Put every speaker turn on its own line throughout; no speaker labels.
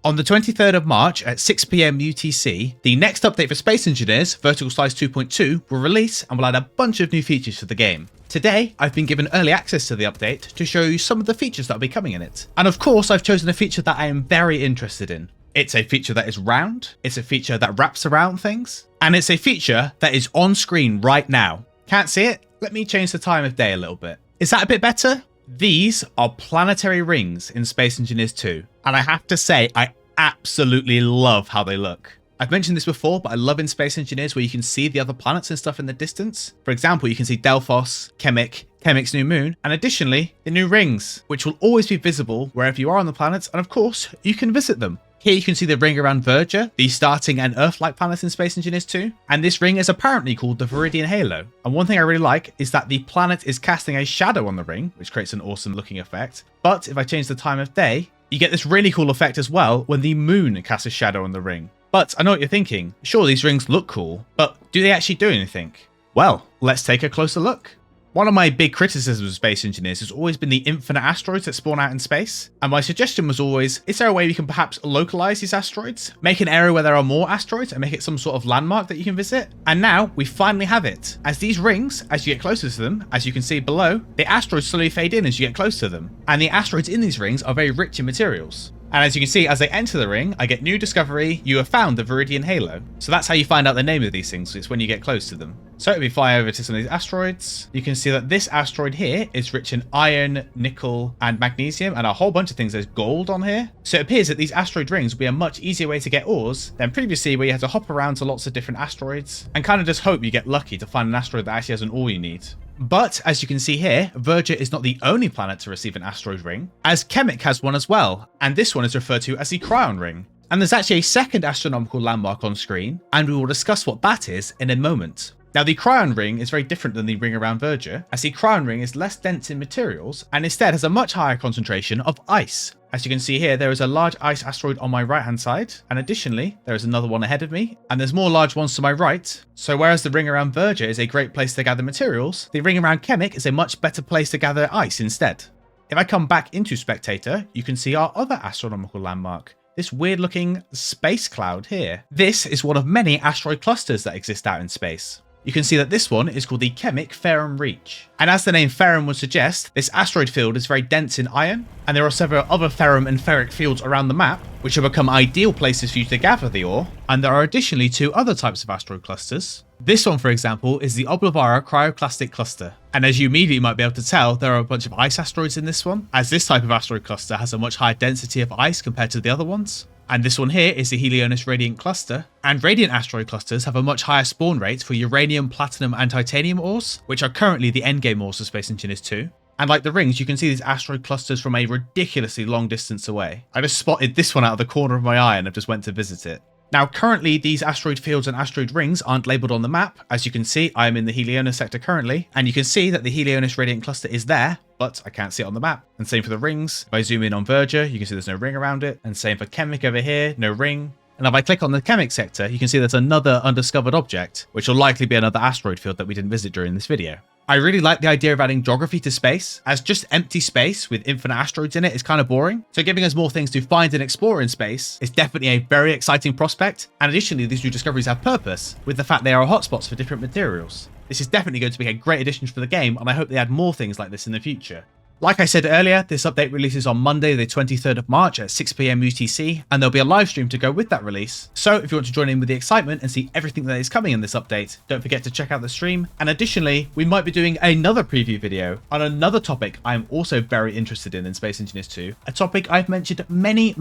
On the 23rd of March at 6 PM UTC, the next update for Space Engineers, Vertical Slice 2.2, will release and will add a bunch of new features to the game. Today, I've been given early access to the update to show you some of the features that will be coming in it. And of course, I've chosen a feature that I am very interested in. It's a feature that is round, it's a feature that wraps around things, and it's a feature that is on screen right now. Can't see it? Let me change the time of day a little bit. Is that a bit better? These are planetary rings in Space Engineers 2, and I have to say I absolutely love how they look. I've mentioned this before, but I love in Space Engineers where you can see the other planets and stuff in the distance. For example, you can see Delphos, Chemic's new moon, and additionally, the new rings, which will always be visible wherever you are on the planets, and of course, you can visit them. Here you can see the ring around Verger, the starting and Earth-like planet in Space Engineers 2, and this ring is apparently called the Viridian Halo. And one thing I really like is that the planet is casting a shadow on the ring, which creates an awesome looking effect. But if I change the time of day, you get this really cool effect as well when the moon casts a shadow on the ring. But I know what you're thinking, sure these rings look cool, but do they actually do anything? Well, let's take a closer look. One of my big criticisms of Space Engineers has always been the infinite asteroids that spawn out in space, and my suggestion was always, is there a way we can perhaps localize these asteroids? Make an area where there are more asteroids and make it some sort of landmark that you can visit? And now, we finally have it. As these rings, as you get closer to them, as you can see below, the asteroids slowly fade in as you get close to them, and the asteroids in these rings are very rich in materials. And as you can see, as I enter the ring, I get new discovery, you have found the Viridian Halo. So that's how you find out the name of these things, it's when you get close to them. So if we fly over to some of these asteroids, you can see that this asteroid here is rich in iron, nickel, and magnesium, and a whole bunch of things. There's gold on here. So it appears that these asteroid rings will be a much easier way to get ores than previously where you had to hop around to lots of different asteroids and kind of just hope you get lucky to find an asteroid that actually has an ore you need. But as you can see here, Verger is not the only planet to receive an asteroid ring, as Chemic has one as well, and this one is referred to as the Cryon Ring. And there's actually a second astronomical landmark on screen, and we will discuss what that is in a moment. Now the Cryon Ring is very different than the ring around Verger, as the Cryon Ring is less dense in materials and instead has a much higher concentration of ice. As you can see here, there is a large ice asteroid on my right hand side, and additionally, there is another one ahead of me, and there's more large ones to my right. So whereas the ring around Verger is a great place to gather materials, the ring around Chemic is a much better place to gather ice instead. If I come back into Spectator, you can see our other astronomical landmark. This weird looking space cloud here. This is one of many asteroid clusters that exist out in space. You can see that this one is called the Chemic Ferrum Reach. And as the name Ferrum would suggest, this asteroid field is very dense in iron, and there are several other ferrum and ferric fields around the map, which have become ideal places for you to gather the ore, and there are additionally two other types of asteroid clusters. This one, for example, is the Oblavara Cryoclastic Cluster, and as you immediately might be able to tell, there are a bunch of ice asteroids in this one, as this type of asteroid cluster has a much higher density of ice compared to the other ones. And this one here is the Helionis Radiant Cluster, and Radiant asteroid clusters have a much higher spawn rate for uranium, platinum, and titanium ores, which are currently the endgame ores of Space Engineers 2. And like the rings, you can see these asteroid clusters from a ridiculously long distance away. I just spotted this one out of the corner of my eye and I've just went to visit it. Now currently these asteroid fields and asteroid rings aren't labelled on the map. As you can see, I am in the Helionis sector currently, and you can see that the Helionis Radiant Cluster is there, but I can't see it on the map. And same for the rings. If I zoom in on Verger, you can see there's no ring around it, and same for Chemic over here, no ring. And if I click on the Chemic sector, you can see there's another undiscovered object, which will likely be another asteroid field that we didn't visit during this video. I really like the idea of adding geography to space, as just empty space with infinite asteroids in it is kind of boring. So giving us more things to find and explore in space is definitely a very exciting prospect. And additionally, these new discoveries have purpose, with the fact they are hotspots for different materials. This is definitely going to be a great addition for the game, and I hope they add more things like this in the future. Like I said earlier, this update releases on Monday the 23rd of March at 6 PM UTC, and there'll be a live stream to go with that release. So if you want to join in with the excitement and see everything that is coming in this update, don't forget to check out the stream. And additionally, we might be doing another preview video on another topic I am also very interested in Space Engineers 2, a topic I've mentioned many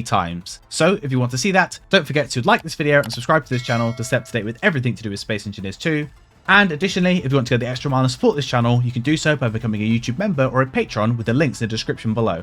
times. So if you want to see that, don't forget to like this video and subscribe to this channel to stay up to date with everything to do with Space Engineers 2. And additionally, if you want to go the extra mile and support this channel, you can do so by becoming a YouTube member or a patron with the links in the description below.